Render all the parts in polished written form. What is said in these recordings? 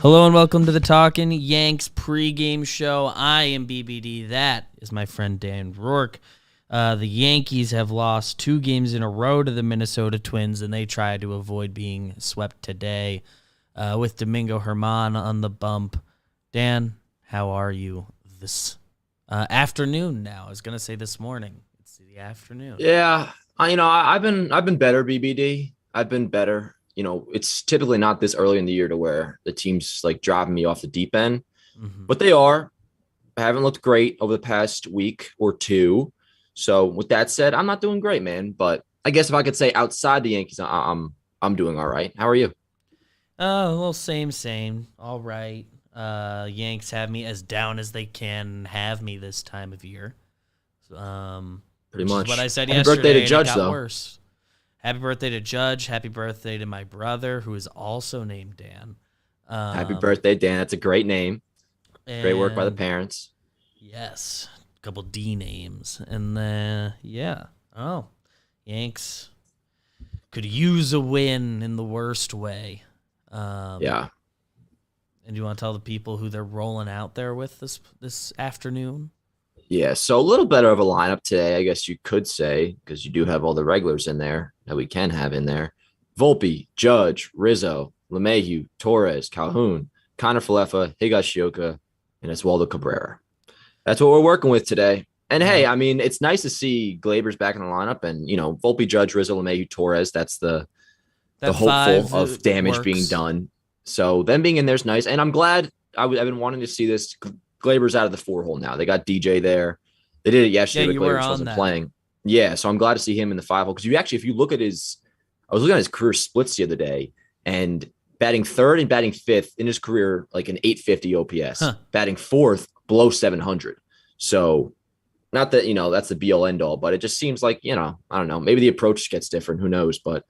Hello and welcome to the Talkin Yanks pregame show. I am BBD. That is my friend Dan Rourke. The Yankees have lost 2 games in a row to the Minnesota Twins, and they try to avoid being swept today with Domingo Germán on the bump. Dan, how are you this afternoon now? I was going to say this morning. It's the afternoon. Yeah, I've been better, BBD. I've been better. It's typically not this early in the year to where the team's like dropping me off the deep end, but they are. I haven't looked great over the past week or two. So with that said, I'm not doing great, man. But I guess if I could say outside the Yankees, I'm doing all right. How are you? Oh, well, same. All right. Yanks have me as down as they can have me this time of year. Pretty Which much. is what I said Happy yesterday. birthday to And Judge, it got though. worse. Happy birthday to Judge. Happy birthday to my brother, who is also named Dan. Happy birthday, Dan. That's a great name. Great work by the And parents. yes, a couple D names. And then, yeah. Oh, Yanks could use a win in the worst way. Yeah. And you want to tell the people who they're rolling out there with this afternoon? Yeah, so a little better of a lineup today, I guess you could say, because you do have all the regulars in there that we can have in there. Volpe, Judge, Rizzo, LeMahieu, Torres, Calhoun, Connor Falefa, Higashioka, and Oswaldo Cabrera. That's what we're working with today. And hey, I mean, it's nice to see Glaber's back in the lineup, and Volpe, Judge, Rizzo, LeMahieu, Torres. That's the That hopeful five of damage being works. done. So them being in there is nice, and I'm glad. I've been wanting to see this. Glaber's out of the 4-hole now. They got DJ there. They did it yesterday, Yeah, but you were Glaber's on wasn't that. playing. Yeah, so I'm glad to see him in the 5-hole because if you look at I was looking at his career splits the other day, and batting third and batting fifth in his career, like an 850 OPS, batting fourth below 700. So not that, that's the be all end all, but it just seems like, I don't know, maybe the approach gets different. Who knows? But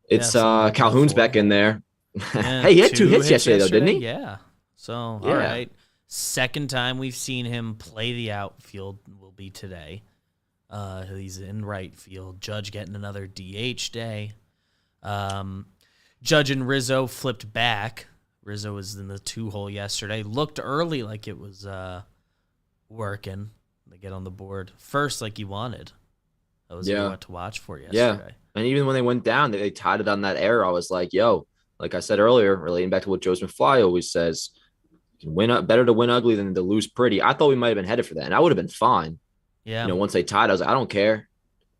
it's something to go Calhoun's for. back in there. Yeah, Hey, he had 2 hits yesterday yesterday, though, didn't he? Yeah. So, all Yeah. right. Second time we've seen him play the outfield will be today. He's in right field. Judge getting another DH day. Judge and Rizzo flipped back. Rizzo was in the 2-hole yesterday. Looked early like it was working. They get on the board first like he wanted. That was what to watch for yesterday. Yeah. And even when they went down, they tied it on that error. I was like, yo, like I said earlier, relating back to what Joe McFly always says, better to win ugly than to lose pretty. I thought we might have been headed for that, and I would have been fine. Yeah. Once they tied, I was like, I don't care.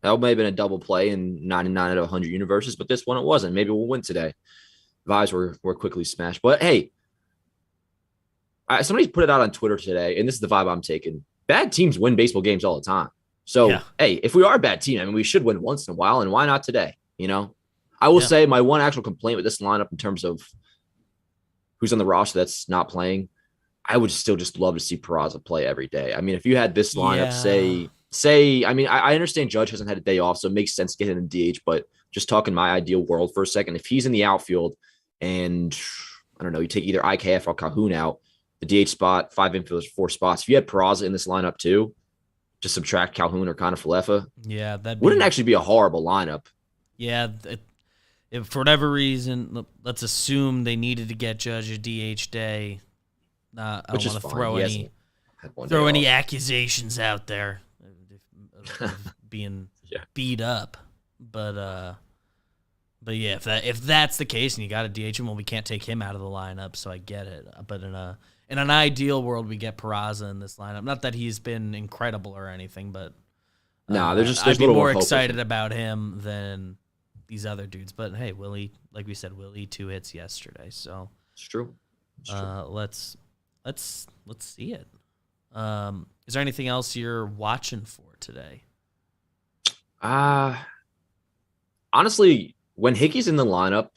That may have been a double play in 99 out of 100 universes, but this one it wasn't. Maybe we'll win today. Vibes were quickly smashed. But hey, somebody put it out on Twitter today, and this is the vibe I'm taking. Bad teams win baseball games all the time. So, hey, if we are a bad team, I mean, we should win once in a while, and why not today? I will say my one actual complaint with this lineup in terms of who's on the roster that's not playing, I would still just love to see Peraza play every day. I mean, if you had this lineup, I mean, I understand Judge hasn't had a day off, so it makes sense to get him in DH, but just talking my ideal world for a second, if he's in the outfield and, I don't know, you take either IKF or Calhoun out, the DH spot, 5 infielders, 4 spots. If you had Peraza in this lineup too, just subtract Calhoun or Connor Falefa, that wouldn't actually be a horrible lineup. Yeah, if for whatever reason, let's assume they needed to get Judge a DH day. I don't want to throw any accusations out there of being beat up, but yeah, if that's the case and you got to DH him, well, we can't take him out of the lineup, so I get it. But in an ideal world, we get Peraza in this lineup. Not that he's been incredible or anything, but there's I'd be more excited about him than these other dudes. But hey, Willie, like we said, Willie 2 hits yesterday, so it's true. Let's see it. Is there anything else you're watching for today? Honestly, when Hickey's in the lineup,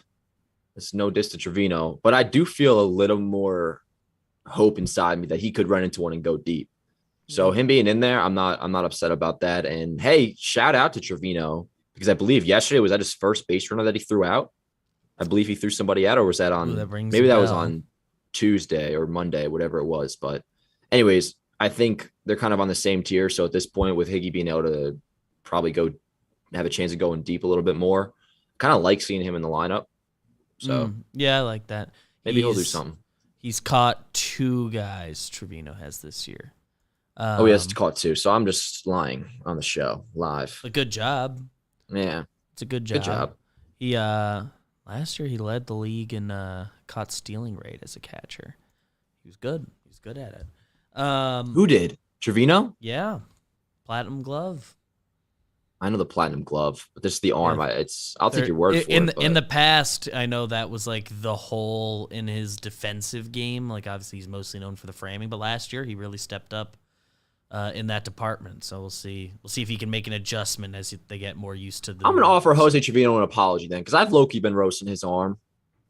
it's no diss to Trevino, but I do feel a little more hope inside me that he could run into one and go deep. So him being in there, I'm not upset about that. And hey, shout out to Trevino, because I believe yesterday was that his first base runner that he threw out. I believe he threw somebody out, or was that on maybe that was on Tuesday or Monday, whatever it was. But anyways, I think they're kind of on the same tier. So at this point, with Higgy being able to probably go have a chance of going deep a little bit more, kind of like seeing him in the lineup. So yeah, I like that. Maybe he'll do something. He's caught 2 guys Trevino has this year. He has caught 2. So I'm just lying on the show live. A good job. Yeah. It's a good job. Good job. He last year he led the league in caught stealing rate as a catcher. He was good. He's good at it. Who did? Trevino? Yeah. Platinum glove. I know the platinum glove, but this is the arm. Yeah. I'll take your word for it. In the past, I know that was like the hole in his defensive game. Like obviously he's mostly known for the framing, but last year he really stepped up in that department. So we'll see. We'll see if he can make an adjustment as they get more used to the. I'm gonna offer Jose Trevino an apology then, because I've low-key been roasting his arm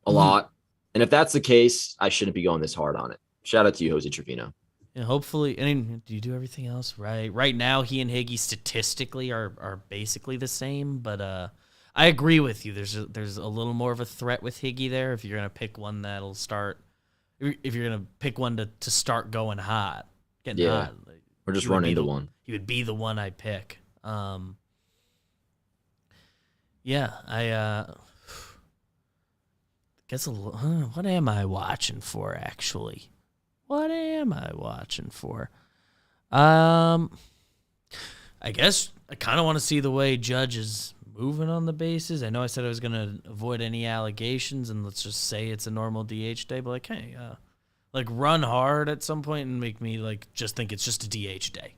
a lot, and if that's the case, I shouldn't be going this hard on it. Shout out to you, Jose Trevino. And hopefully, I mean, do you do everything else right? Right now, he and Higgy statistically are basically the same, but I agree with you. There's a little more of a threat with Higgy there. If you're gonna pick one that'll start, if you're gonna pick one to start going hot, getting hot, or just run into one. He would be the one I pick. I guess what am I watching for actually? What am I watching for? I guess I kind of want to see the way Judge is moving on the bases. I know I said I was going to avoid any allegations, and let's just say it's a normal DH day, but like, hey, like run hard at some point and make me like just think it's just a DH day.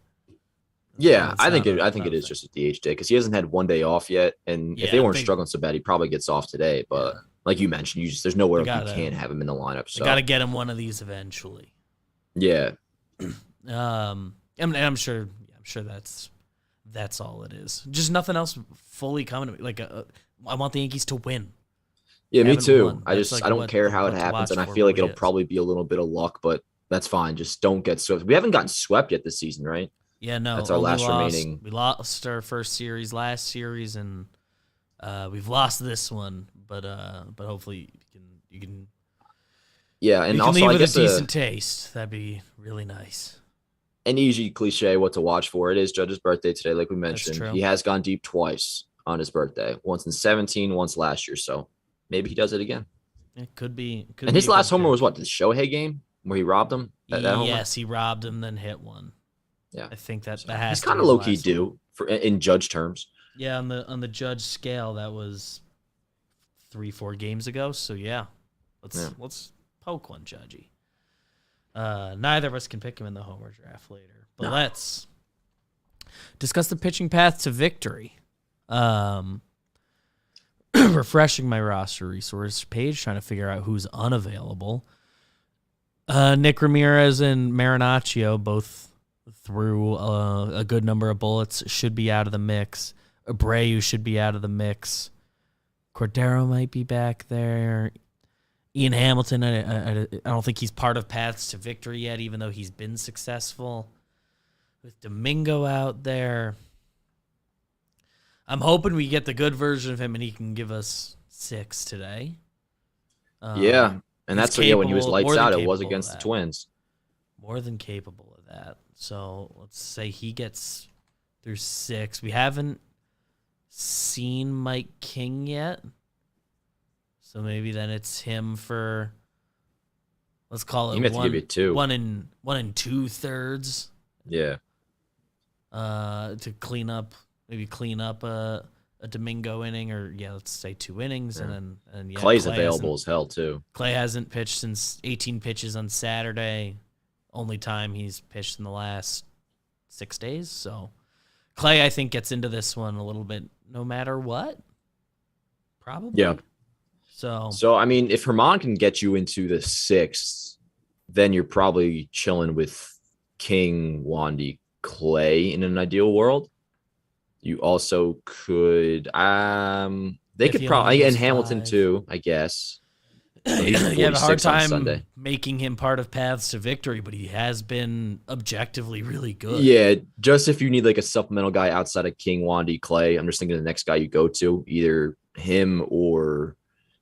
Yeah, I think it is just a DH day because he hasn't had one day off yet, and if they weren't struggling so bad, he probably gets off today. But like you mentioned, there's nowhere you can't have him in the lineup. So got to get him one of these eventually. Yeah. I'm sure that's all it is. Just nothing else fully coming to me. Like I want the Yankees to win. Yeah, me too. I don't care how it happens, and I feel like it'll probably be a little bit of luck, but that's fine. Just don't get swept. We haven't gotten swept yet this season, right? Yeah, no. That's our last remaining. We lost our first series last series, and we've lost this one. But hopefully you can. Yeah, and you also can leave I with guess a decent taste. That'd be really nice. An easy cliche what to watch for. It is Judge's birthday today, like we mentioned. He has gone deep twice on his birthday. Once in 2017, once last year. So maybe he does it again. It could be. And his last homer was what? The Shohei game where he robbed him? Yes, he robbed him, then hit one. Yeah, I think that has. He's kind of low key due in Judge terms. Yeah, on the Judge scale, that was 3-4 games ago. So yeah, let's poke one, Judgy. Neither of us can pick him in the homer draft later, but let's discuss the pitching path to victory. Refreshing my roster resource page, trying to figure out who's unavailable. Nick Ramirez and Marinaccio both threw a good number of bullets, should be out of the mix. Abreu should be out of the mix. Cordero might be back there. Ian Hamilton, I don't think he's part of paths to victory yet, even though he's been successful. With Domingo out there, I'm hoping we get the good version of him and he can give us 6 today. And that's when he was lights out. It was against the Twins. More than capable of that. So let's say he gets through 6. We haven't seen Mike King yet. So maybe then it's him for, let's call it to give you 2. 1 and 2/3. Yeah. To clean up a Domingo inning, or let's say 2 innings, and then Clay's available as hell too. Clay hasn't pitched since 18 pitches on Saturday. Only time he's pitched in the last 6 days. So Clay, I think, gets into this one a little bit no matter what. Probably. Yeah. So I mean, if Herman can get you into the 6th, then you're probably chilling with King, Wandy, Clay in an ideal world. You also could they could probably, and Hamilton too, I guess. So you have a hard time making him part of paths to victory, but he has been objectively really good. Yeah, just if you need like a supplemental guy outside of King, Wandy, Clay, I'm just thinking the next guy you go to, either him or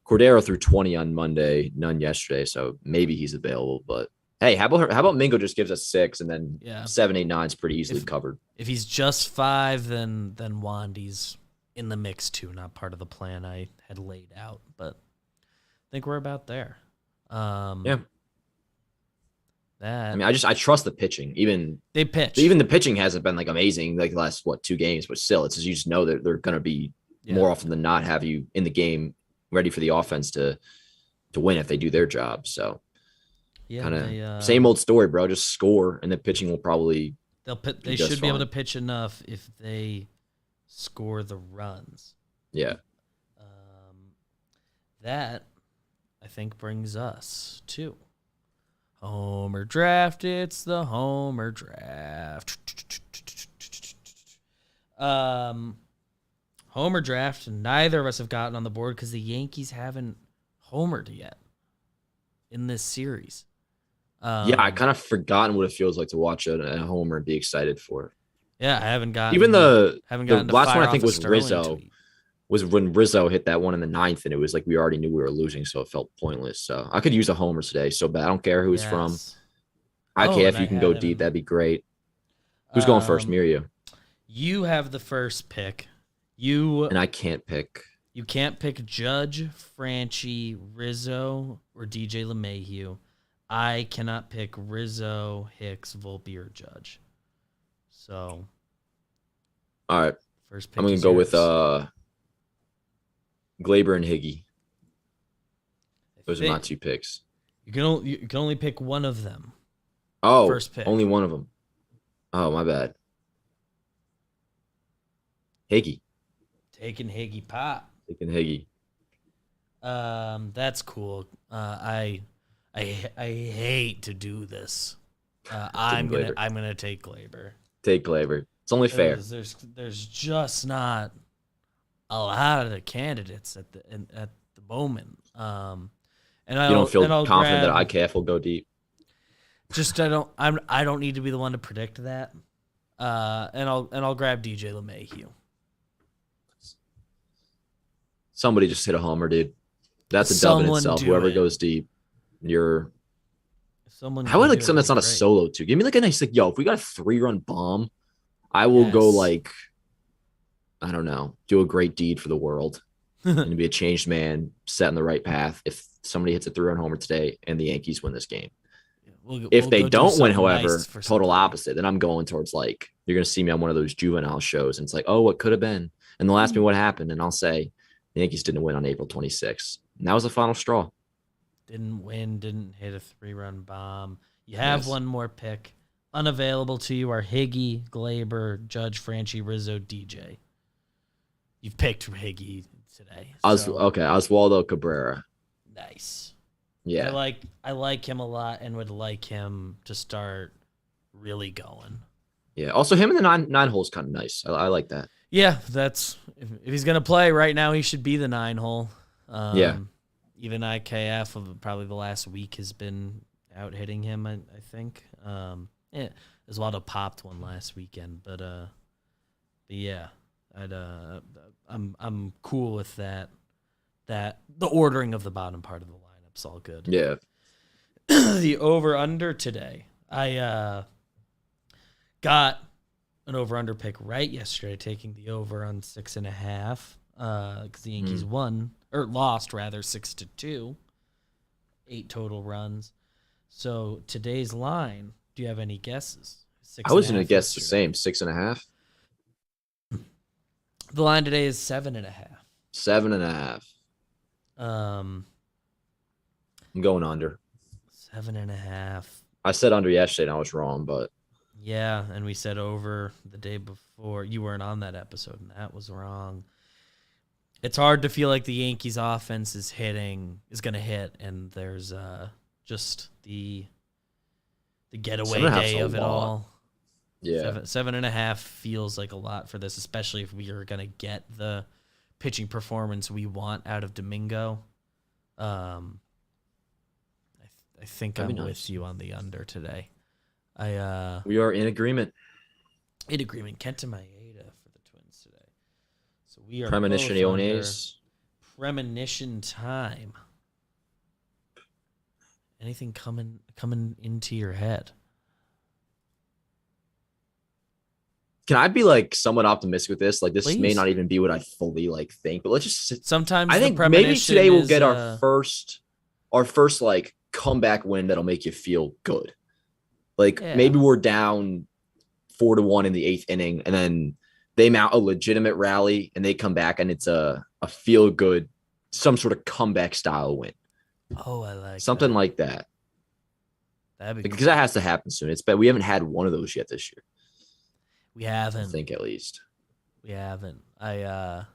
Cordero threw 20 on Monday, none yesterday, so maybe he's available. But hey, how about Mingo just gives us 6, and then 7, 8, 9 is pretty easily covered. If he's just 5, then Wandy's in the mix too, not part of the plan I had laid out. But I think we're about there. Yeah. That I mean, I trust the pitching. Even the pitching hasn't been like amazing like the last 2 games, but still, it's just, you just know that they're going to be more often than not have you in the game ready for the offense to win if they do their job. So kind of same old story, bro. Just score, and the pitching will probably they should be able to pitch enough if they score the runs. Yeah. That I think brings us to Homer Draft. It's the Homer Draft. Homer Draft, neither of us have gotten on the board because the Yankees haven't homered yet in this series. Yeah, I kind of forgotten what it feels like to watch a homer and be excited for it. Yeah, I haven't gotten even the last one. I think was Sterling Rizzo. Tweet. Was when Rizzo hit that one in the 9th, and it was like we already knew we were losing, so it felt pointless. So I could use a homer today so bad. I don't care who it's from. IKF, you can go deep. That'd be great. Who's going first, me or you? You have the first pick. And I can't pick. You can't pick Judge, Franchy, Rizzo, or DJ LeMahieu. I cannot pick Rizzo, Hicks, Volpe, or Judge. So, all right. First pick. I'm gonna go with Glaber and Higgy. Those are my 2 picks. You can only pick one of them. Oh, first pick. Only one of them. Oh, my bad. Higgy. Taking Higgy Pop. Taking Higgy. That's cool. I hate to do this. I'm gonna take Glaber. Take Glaber. It's only fair. There's just not a lot of the candidates at the moment. And you don't feel confident that IKF will go deep. Just I don't need to be the one to predict that. And I'll grab DJ LeMahieu. Somebody just hit a homer, dude. That's a dub in itself. Whoever goes deep, you're. How would something that's not a solo too? Give me like a nice if we got a 3-run bomb, I will go I don't know, do a great deed for the world and be a changed man, set in the right path. If somebody hits a 3-run homer today and the Yankees win this game, if they don't win, however, total opposite. Then I'm going towards you're gonna see me on one of those juvenile shows, and it's like, oh, what could have been, and they'll ask me what happened, and I'll say the Yankees didn't win on April 26th. And that was the final straw. Didn't win, didn't hit a 3-run bomb. You have one more pick. Unavailable to you are Higgy, Glaber, Judge, Franchy, Rizzo, DJ. You've picked Higgy today. Oswaldo Cabrera. Nice. Yeah. I like him a lot and would like him to start really going. Yeah. Also, him in the nine hole is kind of nice. I like that. Yeah, that's if he's gonna play right now, he should be the 9 hole. Even IKF of probably the last week has been out hitting him. I think. Oswaldo popped one last weekend, but yeah, I'm cool with that. That the ordering of the bottom part of the lineup's all good. Yeah. The over under today, I got an over-under pick right yesterday, taking the over on 6.5, because the Yankees lost 6-2, 8 total runs. So today's line, do you have any guesses? I was going to guess the same, 6.5. The line today is 7.5. 7.5. I'm going under. 7.5. I said under yesterday, and I was wrong, but. Yeah, and we said over the day before. You weren't on that episode, and that was wrong. It's hard to feel like the Yankees' offense is going to hit, and there's just the getaway day of it all. Yeah, 7.5 feels like a lot for this, especially if we are going to get the pitching performance we want out of Domingo. I think I'm with you on the under today. We are in agreement. Kenta Maeda for the Twins today. So we are premonition time. Anything coming into your head? Can I be somewhat optimistic with this? This Please. May not even be what I fully think, but let's just. Sometimes I think maybe today we'll get our first comeback win that'll make you feel good. Like maybe we're down 4-1 in the 8th inning, and then they mount a legitimate rally and they come back and it's a feel good, some sort of comeback style win. Oh, I like something like that. That'd be because that has to happen soon. It's bad. We haven't had one of those yet this year. We haven't. I think at least. We haven't. I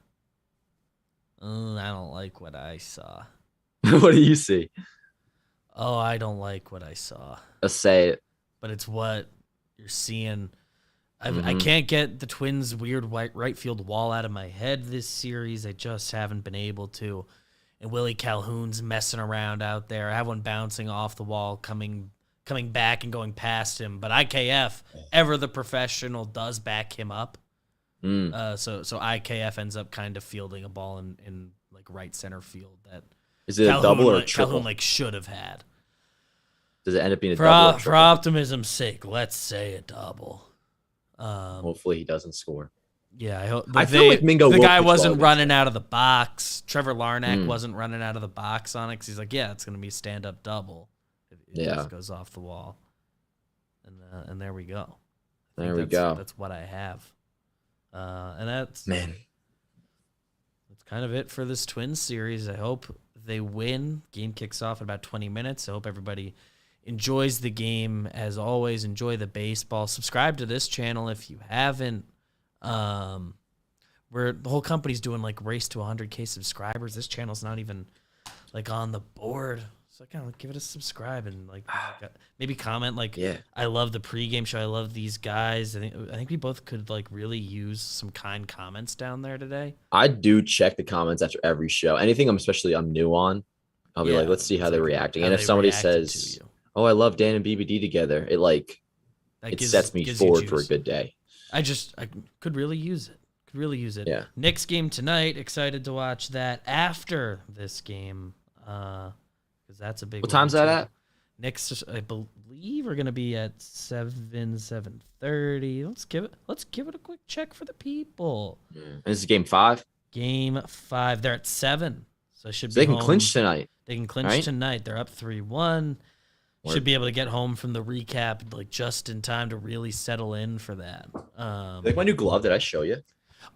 don't like what I saw. What do you see? Oh, I don't like what I saw. Let's say it. But it's what you're seeing. I can't get the Twins' weird right field wall out of my head this series. I just haven't been able to. And Willie Calhoun's messing around out there. I have one bouncing off the wall, coming back and going past him. But IKF, ever the professional, does back him up. So IKF ends up kind of fielding a ball in like right center field that is it Calhoun, a double or a triple? Calhoun should have had. Does it end up being a double or a triple? For optimism's sake, let's say a double. Hopefully he doesn't score. Yeah, I hope. I feel like Mingo. The guy wasn't running out of the box. Trevor Larnach wasn't running out of the box on it because he's like, yeah, it's going to be a stand-up double. It just goes off the wall, and there we go. There we go. That's what I have, and that's man. That's kind of it for this Twins series. I hope they win. Game kicks off in about 20 minutes. I hope everybody enjoys the game. As always, enjoy the baseball. Subscribe to this channel if you haven't. Where the whole company's doing like race to 100K subscribers. This channel's not even like on the board. So give it a subscribe and maybe comment I love the pregame show. I love these guys. I think we both could really use some kind comments down there today. I do check the comments after every show. Anything I'm new on, I'll be let's see how they're reacting. And if somebody says, "Oh, I love Dan and BBD together," it sets me forward for a good day. I could really use it. Yeah. Knicks game tonight. Excited to watch that after this game. Because that's a big. What time's that at? Knicks, I believe, are going to be at 7:30. Let's give it a quick check for the people. And this is game 5. Game 5. They're at 7, so it should be. They can clinch tonight. They can clinch tonight. They're up 3-1. Should be able to get home from the recap just in time to really settle in for that. Like my new glove that I show you.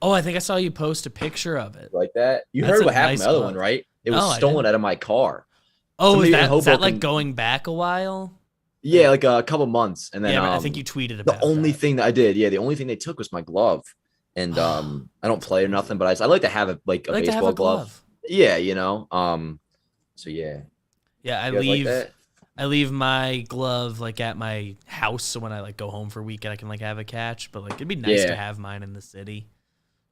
Oh, I think I saw you post a picture of it. Like that. You heard what happened to the other one, right? It was stolen out of my car. Oh, is that going back a while? Yeah, like a couple months. And then I think you tweeted about the only thing that I did. Yeah, the only thing they took was my glove. And I don't play or nothing, but I like to have a baseball glove. Yeah, so yeah. Yeah, I leave my glove at my house, so when I go home for a weekend, I can have a catch. But it'd be nice to have mine in the city.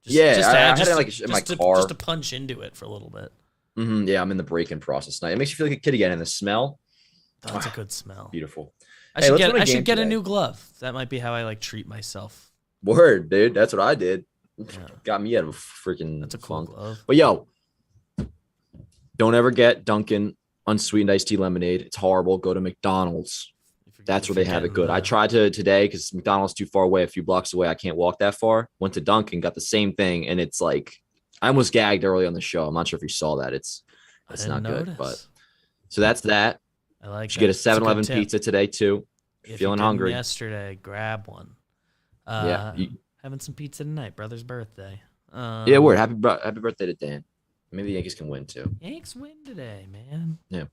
I had it in my car just to punch into it for a little bit. Mm-hmm, yeah, I'm in the break-in process tonight. It makes you feel like a kid again, and the smell. That's a good smell. Beautiful. I should get a new glove. That might be how I treat myself. Word, dude. That's what I did. Yeah. Got me out of a freaking. That's a cool glove. But yo, don't ever get Dunkin' unsweetened iced tea lemonade. It's horrible. Go to McDonald's. That's where they have it good. I tried to today because McDonald's too far away, a few blocks away. I can't walk that far. Went to Dunkin', got the same thing, and it's I almost gagged early on the show. I'm not sure if you saw that. It's not good, but so that's that. I like. You should get a 7-Eleven pizza today too. If feeling hungry. Yesterday, grab one. Having some pizza tonight. Brother's birthday. Yeah, word. Happy birthday to Dan. Maybe the Yankees can win too. Yanks win today, man. Yeah.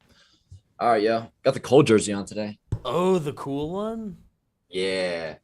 All right, yo. Got the cold jersey on today. Oh, the cool one? Yeah.